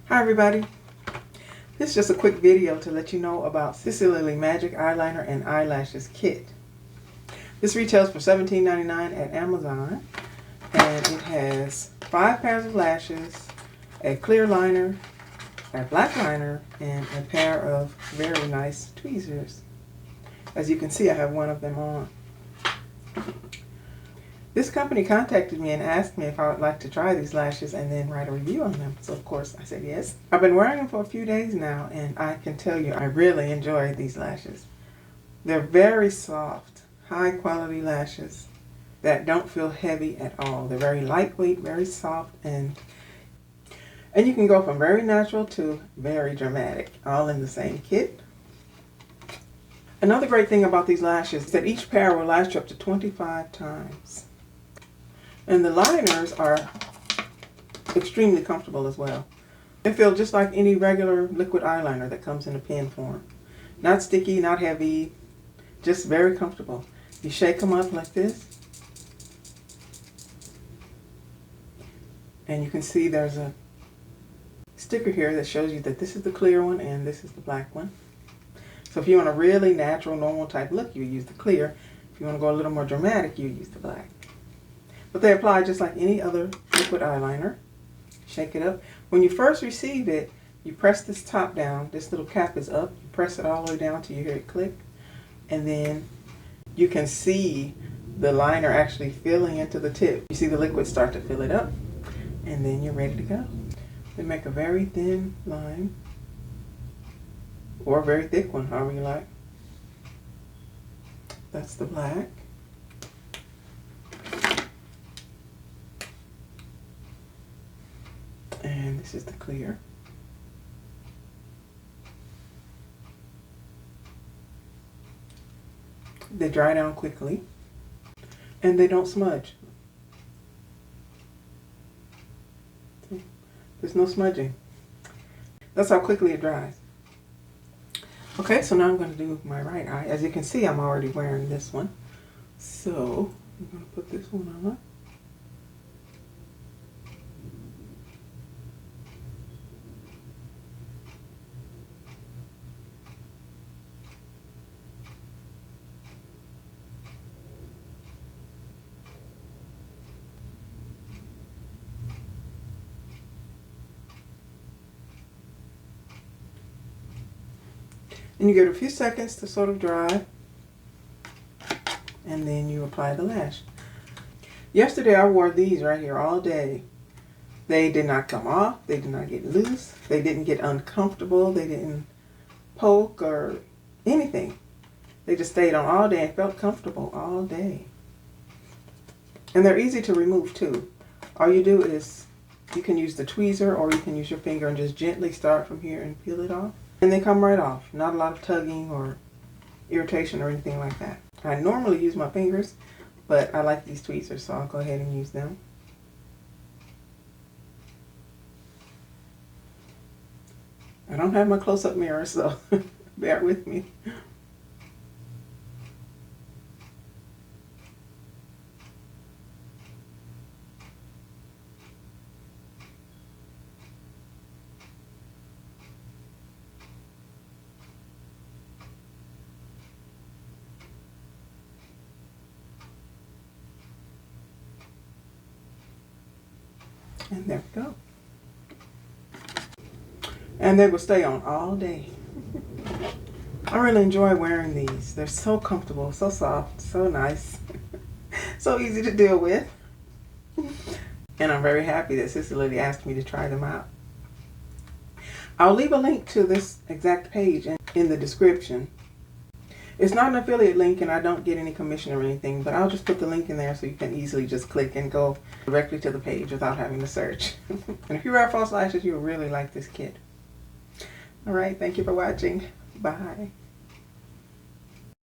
Hi everybody, this is just a quick video to let you know about Sisilily Magic Eyeliner and Eyelashes Kit. This retails for $17.99 at Amazon, and it has 5 pairs of lashes, a clear liner, a black liner, and a pair of very nice tweezers. As you can see, I have one of them on. This company contacted me and asked me if I would like to try these lashes and then write a review on them. So of course I said yes. I've been wearing them for a few days now, and I can tell you I really enjoy these lashes. They're very soft, high quality lashes that don't feel heavy at all. They're very lightweight, very soft, and you can go from very natural to very dramatic, all in the same kit. Another great thing about these lashes is that each pair will last you up to 25 times. And the liners are extremely comfortable as well. They feel just like any regular liquid eyeliner that comes in a pen form. Not sticky, not heavy, just very comfortable. You shake them up like this, and you can see there's a sticker here that shows you that this is the clear one and this is the black one. So if you want a really natural, normal type look, you use the clear. If you want to go a little more dramatic, you use the black. But they apply just like any other liquid eyeliner. Shake it up. When you first receive it, you press this top down. This little cap is up. You press it all the way down till you hear it click. And then you can see the liner actually filling into the tip. You see the liquid start to fill it up. And then you're ready to go. They make a very thin line. Or a very thick one, however you like. That's the black. And this is the clear. They dry down quickly, and they don't smudge. See? There's no smudging. That's how quickly it dries. Okay, so now I'm going to do my right eye. As you can see, I'm already wearing this one. So I'm going to put this one on. And you give it a few seconds to sort of dry, and then you apply the lash. Yesterday I wore these right here all day. They did not come off, they did not get loose, they didn't get uncomfortable, they didn't poke or anything. They just stayed on all day and felt comfortable all day. And they're easy to remove too. All you do is, you can use the tweezer or you can use your finger and just gently start from here and peel it off. And they come right off. Not a lot of tugging or irritation or anything like that. I normally use my fingers, but I like these tweezers, so I'll go ahead and use them. I don't have my close-up mirror, so bear with me. And there we go. And they will stay on all day. I really enjoy wearing these. They're so comfortable, so soft, so nice, so easy to deal with. And I'm very happy that Sisilily asked me to try them out. I'll leave a link to this exact page in the description. It's not an affiliate link and I don't get any commission or anything, but I'll just put the link in there so you can easily just click and go directly to the page without having to search. And if you wear false lashes, you'll really like this kit. Alright, thank you for watching. Bye.